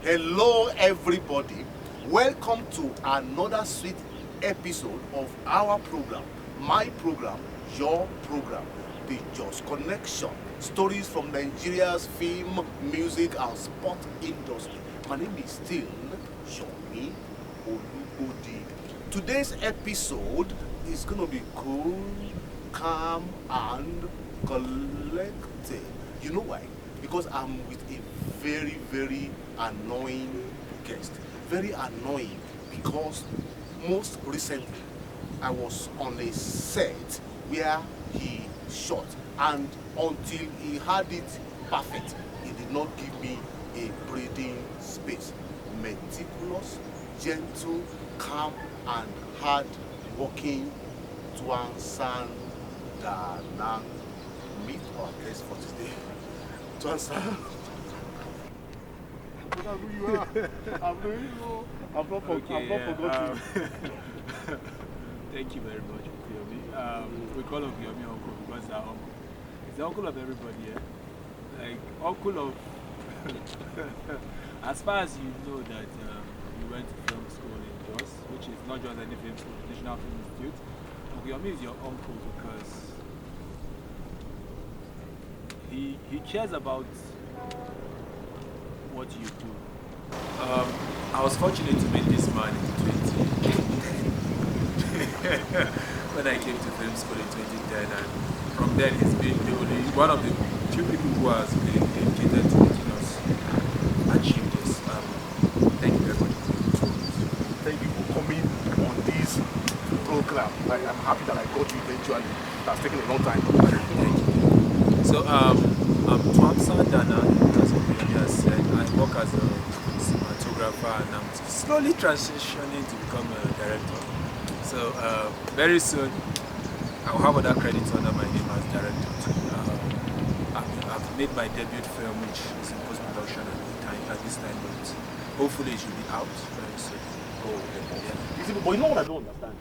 Hello everybody, welcome to another sweet episode of our program, my program, your program, the Just Connection, stories from Nigeria's film, music and sport industry. My name is still Yomi Olugodi. Today's episode is going to be cool, calm and collected. You know why? Because I'm with a very annoying guest. Very annoying because most recently I was on a set where he shot, and until he had it perfect, he did not give me a breathing space. Meticulous, gentle, calm and hard working Twamsan Danaan. Meet our guest for today. Twamsan. I'm not forgotten. Thank you very much, Yomi. We call him Yomi Uncle because he's our uncle. He's the uncle of everybody here. Like, uncle of... As far as you know that you went to film school in Jos, which is not just any film school, National Film Institute. Yomi is your uncle because he cares about what you do. I was fortunate to meet this man in 2010 when I came to film school in 2010, and from then he's been one of the few people who has been dedicated to making us achieve this. Thank you very much. Thank you for coming on this program. I'm happy that I got you eventually. That's taken a long time. Thank you. So I'm Twamsan Danaan, as Yomi has said. I work as a cinematographer and I'm slowly transitioning to become a director. So very soon I'll have other credits under my name as director. I've made my debut film, which is in post-production at this time, but hopefully it should be out very soon. Oh, okay. Yeah. But you know what I don't understand?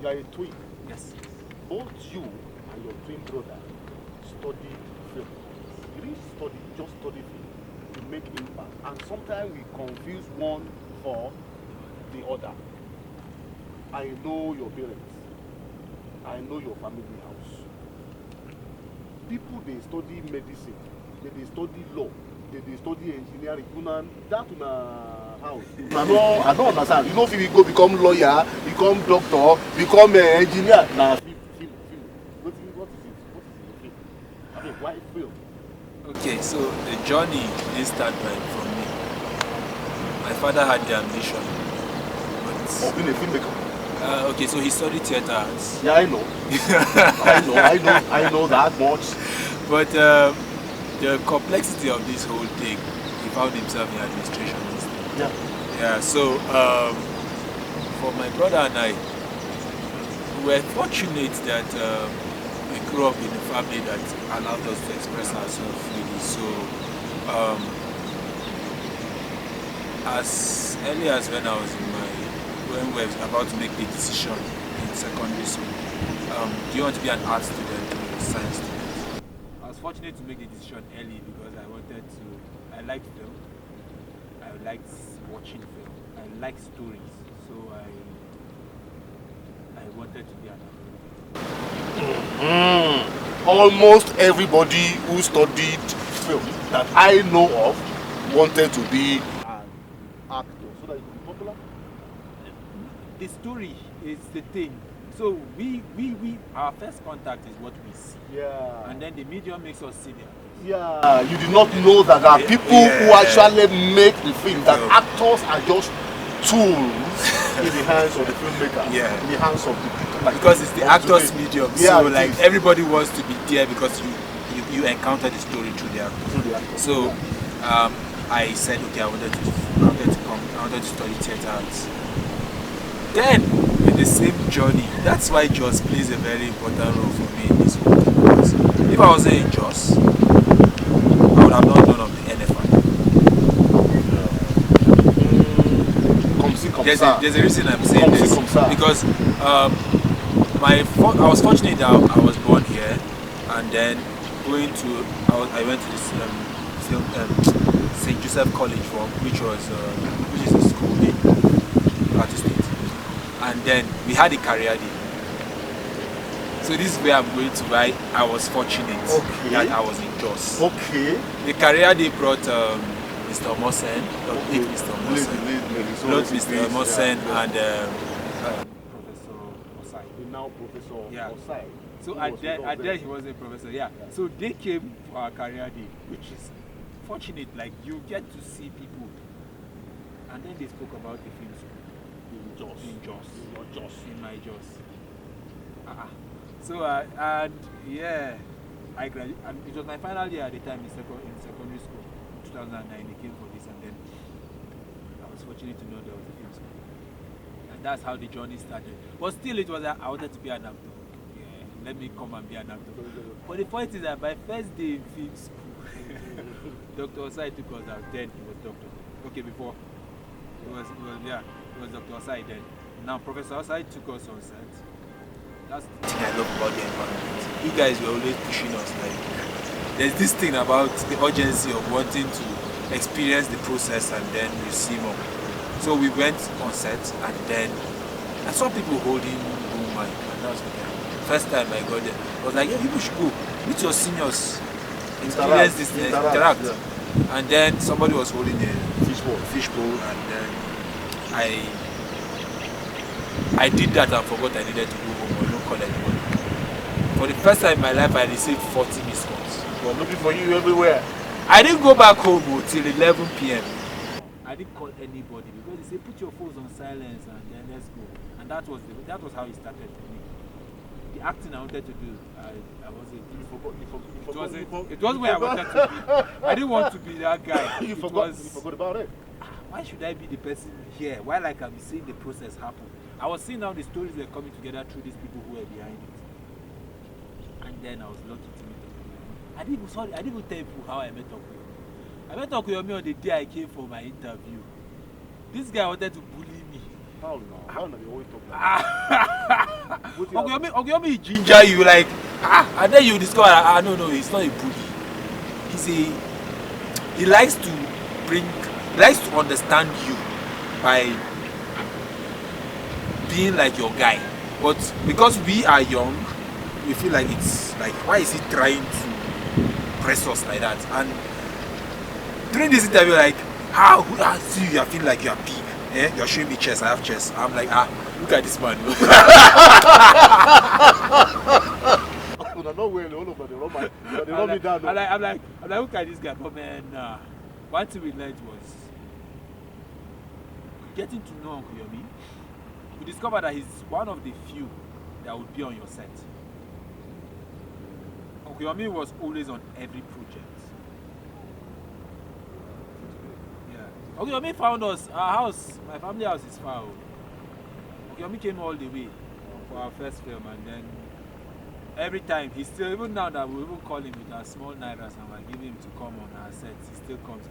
You are a twin. Yes. Both you and your twin brother study film. You didn't study, just study film to make impact. And sometimes we confuse one for the other. I know your parents. I know your family house. People, they study medicine. They study law. They study engineering. That in a house. I don't understand. You know, if you go become lawyer, become doctor, become engineer. Nah, film. What is it? I mean, why film? Okay, so the journey didn't start from me. My father had the ambition. Of being a filmmaker. Okay, so he studied theatre arts. Yeah, I know. I know that much. But the complexity of this whole thing, he found himself in administration instead. Yeah. Yeah, so for my brother and I, we were fortunate that we grew up in a family that allowed us to express ourselves freely. So as early as when we were about to make the decision in secondary school, do you want to be an art student or a science student? I was fortunate to make the decision early because I liked film, I liked watching film, I liked stories, so I wanted to be an actor. Almost everybody who studied film that I know of wanted to be an actor so that you could be popular. The story is the thing. So our first contact is what we see. Yeah. And then the medium makes us see them. Yeah. You did not know that there are people who actually make the film, that actors are just tools in the hands of the filmmaker. Yeah. In the hands of the people. Because it's the actor's medium. Yeah, so like everybody wants to be there because you encounter the story through the actor. So I said, okay, I wanted to study theatre arts. Then, in the same journey, that's why Jos plays a very important role for me in this whole thing. Because if I wasn't in Jos, I would have not done of the NFI. There's a reason I'm saying this. Because I was fortunate that I was born here, and then I went to this St. Joseph College which is a school in Plateau State. And then we had a career day. So this is where I'm going to why I was fortunate that I was in Jos. Okay. The career day brought Mr. Mosen, Mr. Mosen, and Professor Osai. Now Professor Osai. So at there he was a professor, So they came for our career day, which is fortunate. Like you get to see people, and then they spoke about the film school in Jos, in my Jos. So and yeah, I graduated. It was my final year at the time in secondary school, 2009. They came for this, and then I was fortunate to know there was a film school, and that's how the journey started. But still, it was I wanted to be an actor. Let me come and be an actor. But the point is that my first day in film school, Dr. Osai took us out. Then he was doctor. Okay, before it was Dr. Osai then. Now Professor Osai took us on set. That's the thing I love about the environment. You guys were always pushing us. Like there's this thing about the urgency of wanting to experience the process and then you see more. So we went on set and then I saw people holding boom mic and that was okay. First time I got there, I was like, yeah, people should go meet your seniors, experience this, interact. Yeah. And then somebody was holding a fishbowl, and then I did that and forgot I needed to go home or don't call anybody. For the first time in my life, I received 40 missed calls. Well, looking for you everywhere. I didn't go back home till 11 p.m. I didn't call anybody because they said put your phones on silence and then let's go. And that was how it started for me. The acting I wanted to do, I wasn't. It was where I wanted to be. I didn't want to be that guy. You forgot about it. Why should I be the person here? While I can be seeing the process happen? I was seeing how the stories were coming together through these people who were behind it. And then I was lucky to meet Okuyomi. I didn't even tell people how I met Okuyomi. I met Okuyomi on the day I came for my interview. This guy wanted to bully me. How no? You always talk like Okuyomi ginger you like and then you discover no, he's not a bully. He likes to understand you by being like your guy. But because we are young, we feel like it's like why is he trying to press us like that? And during this interview, like how see you feel like you are big. You're showing me chest, I have chest. I'm like, look at this man. I'm like, look at this guy. But man, one thing we learned was getting to know Okuyomi. We discovered that he's one of the few that would be on your set. Okuyomi was always on every project. Okuyomi found us, our house, my family house is far. Okuyomi came all the way for our first film, and then every time, he still, even now that we even call him with our small nairas and we're giving him to come on our sets, he still comes.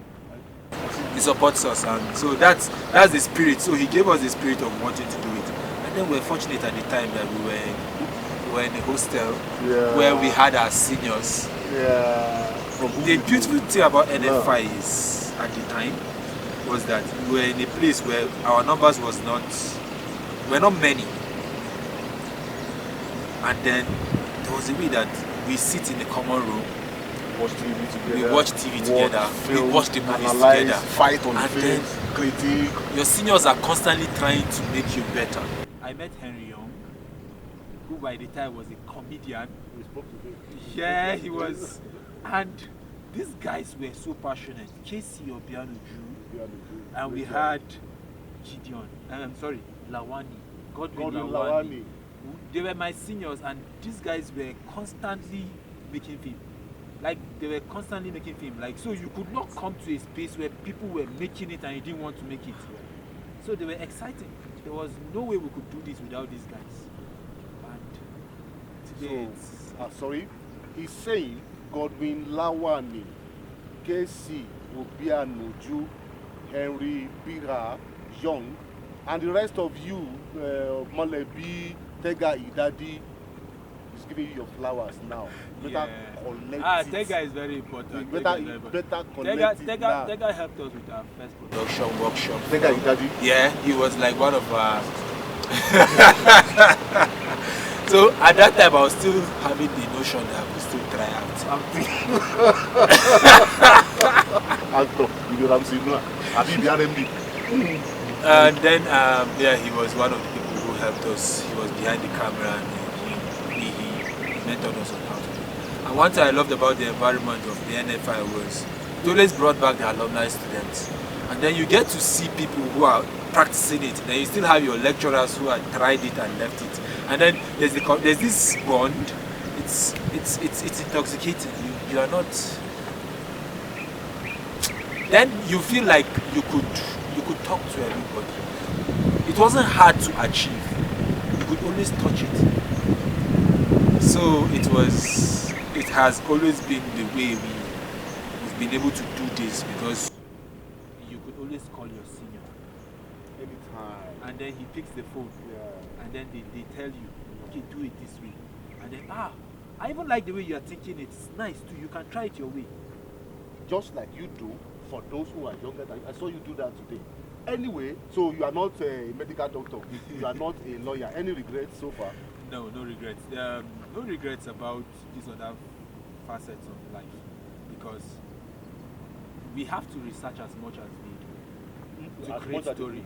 He supports us, and so that's the spirit. So he gave us the spirit of wanting to do it. And then we were fortunate at the time that we were in a hostel where we had our seniors. The beautiful thing about NFI is, at the time, was that we were in a place where our numbers were not many, and then there was a way that we sit in the common room, watch TV together, we watch the movies together, fight on and then critique. Your seniors are constantly trying to make you better. I met Henry Young, who by the time was a comedian. We spoke to him. Yeah, he was, and these guys were so passionate. Casey Obiano Drew. And we had Lawani, Godwin Lawani. They were my seniors, and these guys were constantly making film. Like they were constantly making film. Like so, you could not come to a space where people were making it and you didn't want to make it. So they were exciting. There was no way we could do this without these guys. And today, he's saying Godwin Lawani, Casey Obiano Drew, Henry Bira, Young, and the rest of you, Malebi, Tega Idadi, is giving you your flowers now. Better collect it. Tega is very important. Better collect it now. Tega helped us with our first production workshop. Tega, you daddy? Yeah, he was like one of our... So at that time I was still having the notion that I could still try out. Actor, you know what I'm saying? And then he was one of the people who helped us. He was behind the camera and he mentored us on how to do it. And one thing I loved about the environment of the NFI was it always brought back the alumni students. And then you get to see people who are practicing it. Then you still have your lecturers who had tried it and left it. And then there's this bond. It's intoxicating. You are not. Then you feel like you could talk to everybody. It wasn't hard to achieve. You could always touch it. So it has always been the way we've been able to do this, because you could always call your senior anytime, and then he picks the phone, and then they tell you, okay, do it this way, and then I even like the way you are thinking. It's nice too. You can try it your way, just like you do for those who are younger than you. I saw you do that today. Anyway, so you are not a medical doctor. You are not a lawyer. Any regrets so far? No regrets. No regrets about these other facets of life, because we have to research as much as we do to create stories.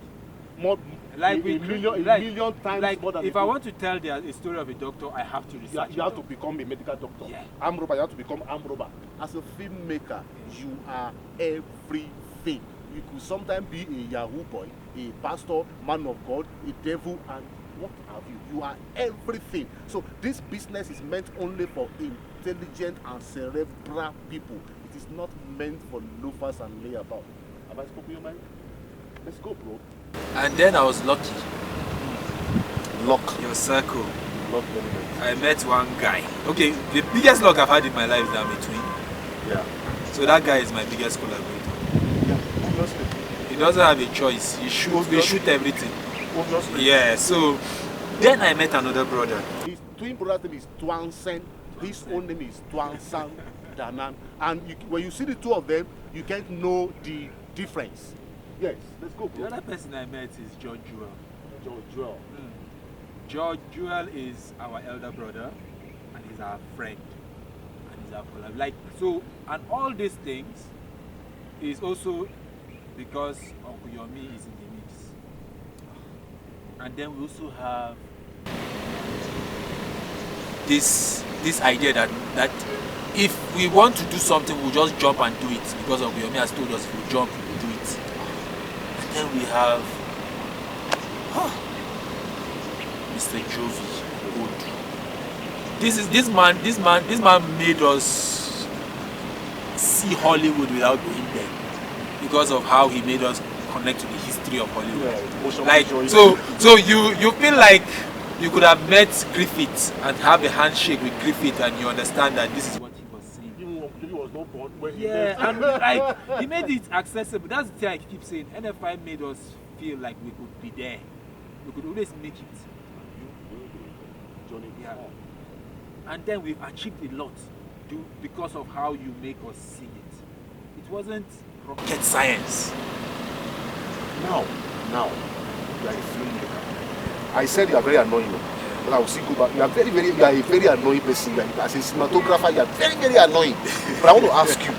More, like a million times like more than if I want to tell a story of a doctor, I have to research. You have to become a medical doctor. Yeah. Arm robber, you have to become arm robber. As a filmmaker, you are everything. You could sometimes be a Yahoo boy, a pastor, man of God, a devil, and what have you. You are everything. So this business is meant only for intelligent and cerebral people. It is not meant for loafers and layabout. Have I spoken your mind? Let's go, bro. And then I was lucky. Luck. Your circle. Luck. I met one guy. Okay, the biggest luck I've had in my life is that I'm a twin. Yeah. So that guy is my biggest collaborator. Yeah, obviously. He doesn't have a choice. We shoot everything. Obviously. Yeah, so then I met another brother. His twin brother's name is Twamsan. His own name is Twamsan, Danaan. And when you see the two of them, you can't know the difference. Yes, let's go, bro. The other person I met is George Jewel. George Jewel. George Jewel is our elder brother, and he's our friend, and he's our collaborator. Like so, and all these things is also because Uncle Yomi is in the mix. And then we also have this idea that if we want to do something, we'll just jump and do it, because Uncle Yomi has told us if we jump, we'll do it. And then we have Mr. Jovi Odu. This man made us see Hollywood without going there, because of how he made us connect to the history of Hollywood. Yeah, like so you feel like you could have met Griffith and have a handshake with Griffith, and you understand that this is what he was saying. He was not born when he left. And like he made it accessible. That's the thing I keep saying. NFI made us feel like we could be there. We could always make it. Yeah. And then we've achieved a lot because of how you make us see it. It wasn't rocket science. Now, you are a filmmaker. I said you are very annoying, but I will still go back. You are a very annoying person. As a cinematographer, you are very, very annoying. But I want to ask you.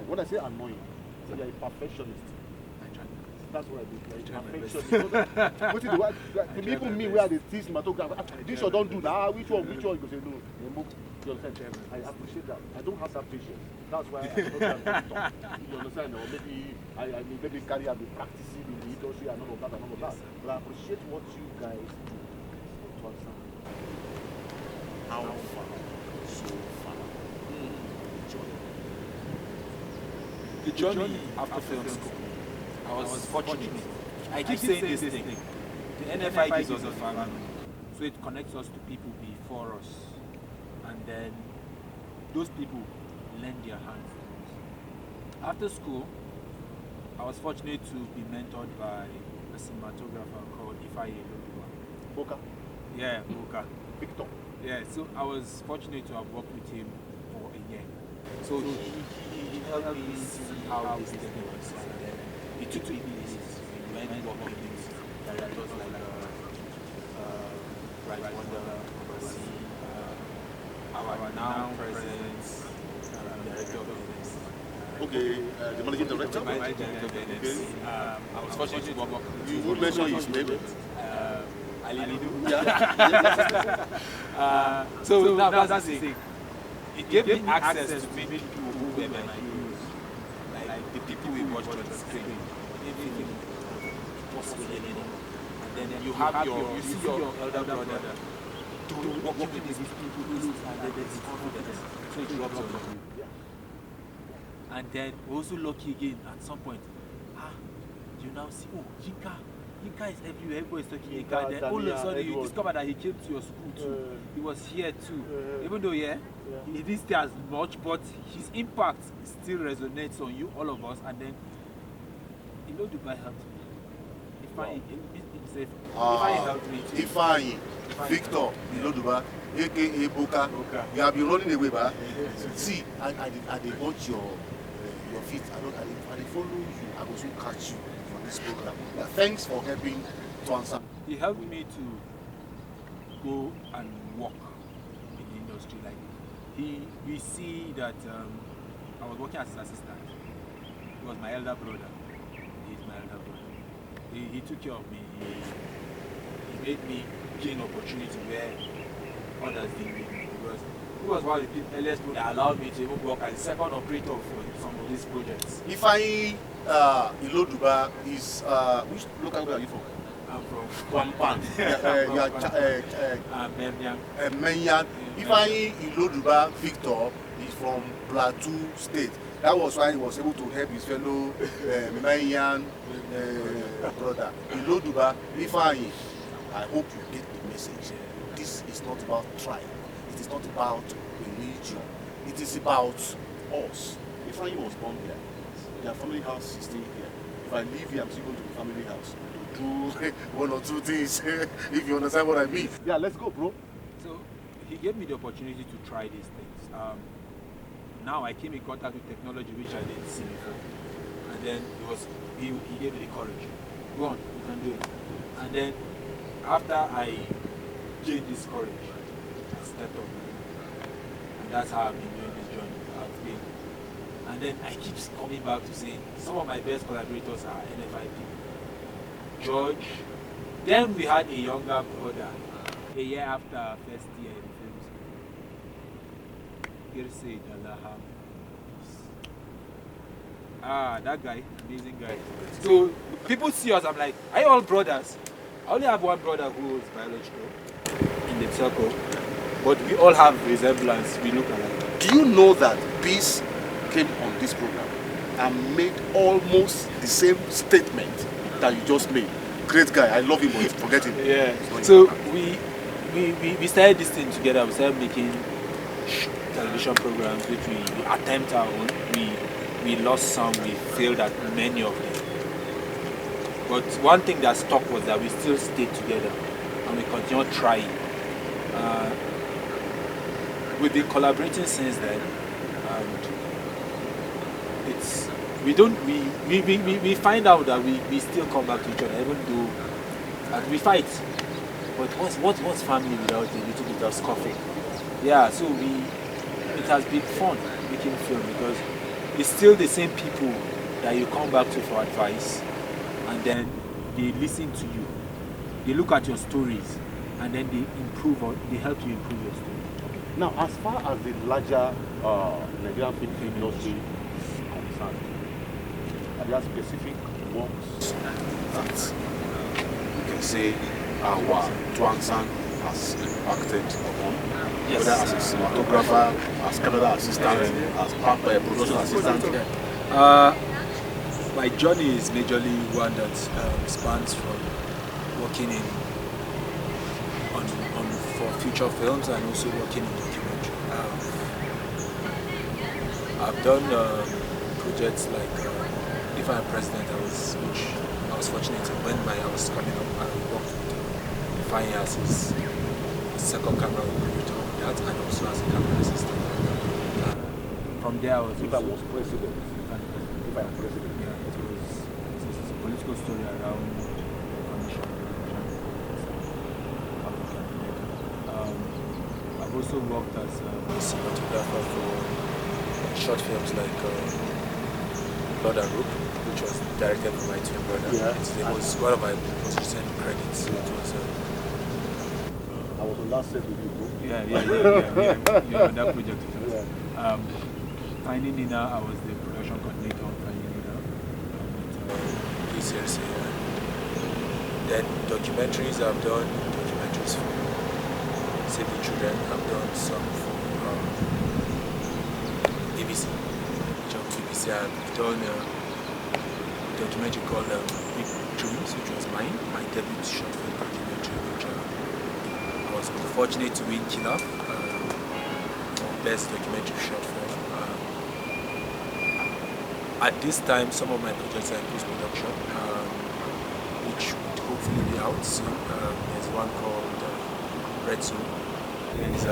When I say annoying, I say you are a perfectionist. That's what I do. The people me where they teach cinematographer, this or don't do that. Which one? You go say no. You understand? I appreciate that. I don't have that patience. That's why I don't talk. You understand? Or maybe carry out the practicing in the industry and all of that. But I appreciate what you guys do for Twamsan. How far? So far. The journey after film school. I was fortunate. I keep saying this thing. The NFI gives us a family, so it connects us to people before us, and then those people lend their hands to us. After school, I was fortunate to be mentored by a cinematographer called Ifeanyi Boka. Boka? Yeah, Boka. Victor. Yeah, so I was fortunate to have worked with him for a year. So he helped me see how this thing was. And then he took me places. We went working with directors like Right Wonder, oversee our now president, director of business. Okay, the managing director? My director of business. I was fortunate to work with You would mention his name? Alidu. Yeah. So now that's the thing. It gave me access to meet people who were my heroes, like the people we watched on the screen. Everything possible, and then you see your elder brother working with these people, and then there's confidence, so it rubs on you. And then we're also lucky again at some point. You now see, oh, Yinka is everywhere, everybody's talking Yinka, and then all of a sudden you discover that he came to your school too. He was here too. Even though, he didn't stay as much, but his impact still resonates on you, all of us, and then, Dubai helped me. Ifeanyi helped me too. Ifeanyi, Victor, Dubai, aka Boka, you have been running away, but see, I did watch your feet, I follow you, I will soon catch you on this program. Thanks for helping Twamsan. He helped me to go and work in the industry. Like we see that I was working as his assistant. He was my elder brother. He's my elder brother. He took care of me. He made me gain opportunity where others didn't, because he was one of the earliest people that allowed me to even work as a second operator for some of these projects. Ifeanyi Iloduba is which local government are you from? I'm from Twamsan. Menyan. Yeah. Ifeanyi Iloduba Victor is from Plateau State. That was why he was able to help his fellow Menyan brother. Iloduba, Ifeanyi, I hope you get the message. This is not about tribe. It is not about religion. It is about us. Ifeanyi was born here. Their family house is still here. If I leave here, I'm still going to the family house to do one or two things, if you understand what I mean. Yeah, let's go, bro. So he gave me the opportunity to try these things. Now I came in contact with technology which I didn't see before. And then he gave me the courage. Go on, you can do it. And then after I gained this courage, I stepped up. And that's how I've been doing this journey. And then I keep coming back to saying some of my best collaborators are NFIP. George. Then we had a younger brother a year after our first year in film school. Girse Dalaha. That guy, amazing guy. So people see us, I'm like, are you all brothers? I only have one brother who is biological in the circle, but we all have resemblance. We look alike. Do you know that Peace came on this program and made almost the same statement that you just made? Great guy, I love him, but forget him. Yeah. So we started this thing together. We started making television programs, which we attempt our own. We lost some, we failed at many of them. But one thing that stuck was that we still stayed together and we continued trying. We've been collaborating since then, and we find out that we still come back to each other, even though we fight. But what's family without a little bit of scoffing? Yeah, so it has been fun making film, because it's still the same people that you come back to for advice, and then they listen to you, they look at your stories, and then they help you improve your story. Now, as far as the larger Nigerian film industry is concerned, are there specific works that you can say our Twamsan has impacted upon? Yes. Whether as a cinematographer, as camera assistant, as production assistant? My journey is majorly one that spans from working for feature films and also working in documentary. I've done projects like If I'm President, which I was fortunate to when I was coming up, I worked with Ifeanyi as his second camera operator. that and also as a camera assistant. From there, I was If I was president, if I am president, yeah, it was a political story around the commission. I've also worked as a cinematographer for short films like Blood and Rope, which was directed by my twin brother. Yeah. It was one of my most recent credits. Yeah. It was, I was the last set with you, bro. yeah, on that project. Yeah. Tiny Nina, I was the production coordinator of Tiny Nina. PCRC. Then documentaries, I've done documentaries for Save the Children. I've done some for ABC. BBC. I've done a documentary called Big Dreams, which was my debut short film documentary, which I was fortunate to win Killer for Best Documentary Short Film. At this time, some of my projects are in post-production, which would hopefully be out soon. There's one called Red Zone. There's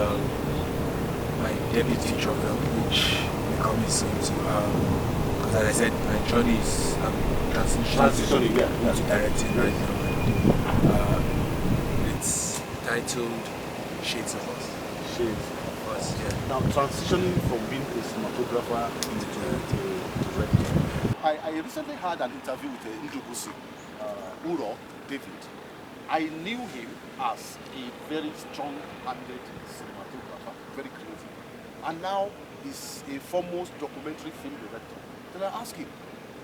my debut feature film, which will be coming soon. Because as I said, my journey is transitioning into directing right now. It's titled Shades of Us. Shades. Yeah. Now, transitioning from being a cinematographer into director. I recently had an interview with Ndubusi, Uro David. I knew him as a very strong-handed cinematographer, very creative. And now he's a foremost documentary film director. Then I asked him,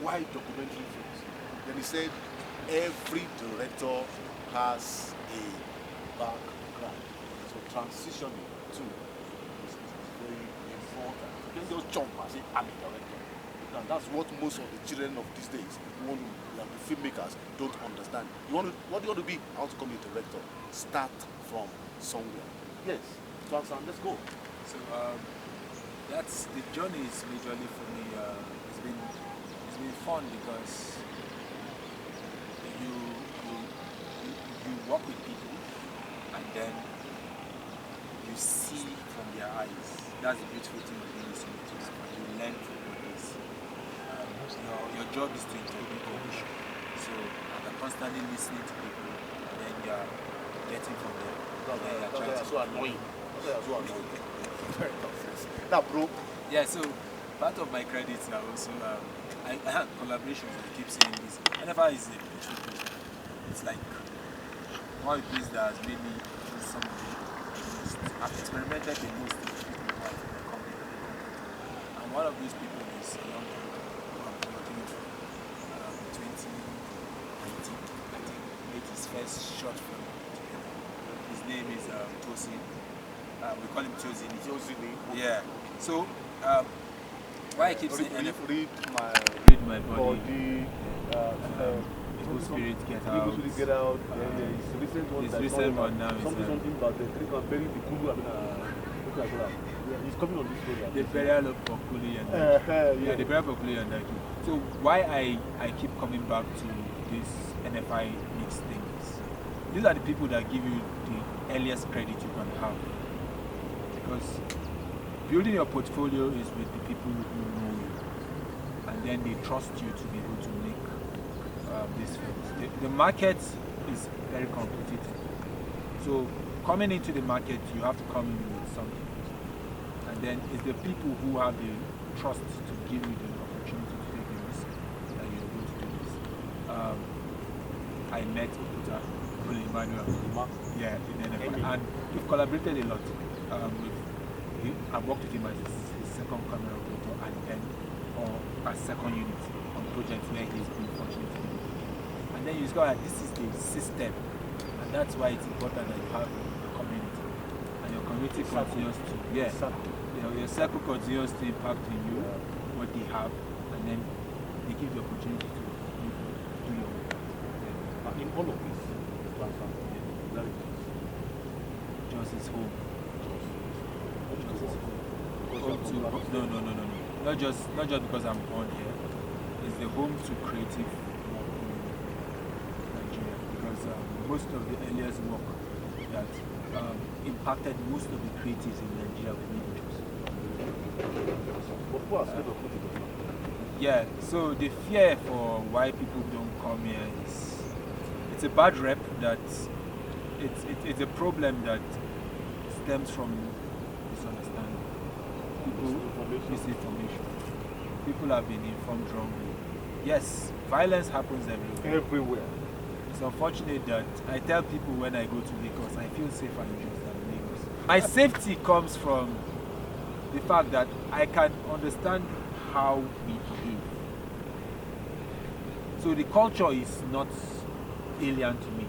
why documentary films? Then he said, every director has a background. So transitioning to is very important. You can just jump and say, I'm a director. And that's what most of the children of these days who want to be filmmakers don't understand. What do you want to be? I want to become a director. Start from somewhere. Yes, Twamsan, let's go. So that's the journey is majorly for me. It's been fun because you work with people and then you see from their eyes. That's the beautiful thing of being a cinematographer. You learn from what they see. Your job is to interpret the vision. So after constantly listening to people, and then you are getting from them. That's so annoying. That's so annoying. Very tough. Now, bro. Yeah, so part of my credits are also I have collaborations. I keep saying this. NFI is a beautiful place. It's like one of the places that has made me do some of the most. I've experimented the most with people who have in the company. And one of those people is a young man who I'm working with 2019. I think made his first short film together. His name is Tosin. We call him Tozini. Yeah. So why I keep saying read my body. Evil Spirit Get Out. Evil Spirit Get Out. His recent one now is something about the trick of burying the Kulu. He's coming on this program. The burial of Kuli and yeah, the burial of Kuli and Nike. So why I keep coming back to this NFI mixed things? These are the people that give you the earliest credit you can have. Because building your portfolio is with the people who know you, and then they trust you to be able to make these films. The market is very competitive, so coming into the market, you have to come in with something, and then it's the people who have the trust to give you the opportunity to take the risk that you're able to do this. I met Okuta Emmanuel, yeah, in NFI, and we've collaborated a lot. I've worked with him as his second camera operator and then as second unit on projects where he's been fortunate to be. And then you discover that this is the system, and that's why it's important that you have a community, and your community continues to your circle continues to impact in you what they have, and then they give you the opportunity to do your work. In all of this, just his home. No. Not just because I'm born here. It's the home to creative work in Nigeria. Because most of the earliest work that impacted most of the creatives in Nigeria were individuals. But people are scared of putting it. Yeah, so the fear for why people don't come here is it's a bad rep that it's a problem that stems from misunderstanding. People misinformation. People have been informed wrongly. Yes, violence happens everywhere. Everywhere. It's unfortunate that I tell people when I go to Lagos, I feel safer in Jos than in Lagos. My safety comes from the fact that I can understand how we behave. So the culture is not alien to me.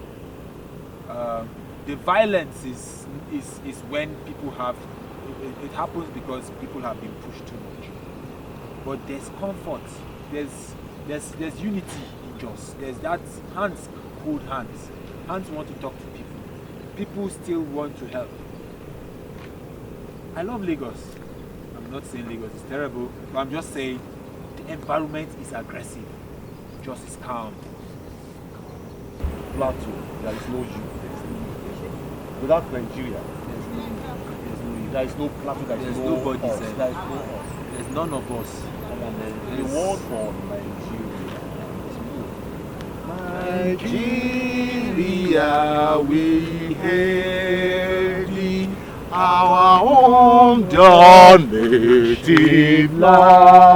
The violence is when people have it happens because people have been pushed too much. But there's comfort. There's unity in Jos. There's that hands hold hands. Hands want to talk to people. People still want to help. I love Lagos. I'm not saying Lagos is terrible, but I'm just saying the environment is aggressive. Jos is calm. Plateau, there is no you. Without Nigeria, there is no plateau, there is no nobody us. there. There is no us. There's none of us. The word for Nigeria, we hail thee, our own native land.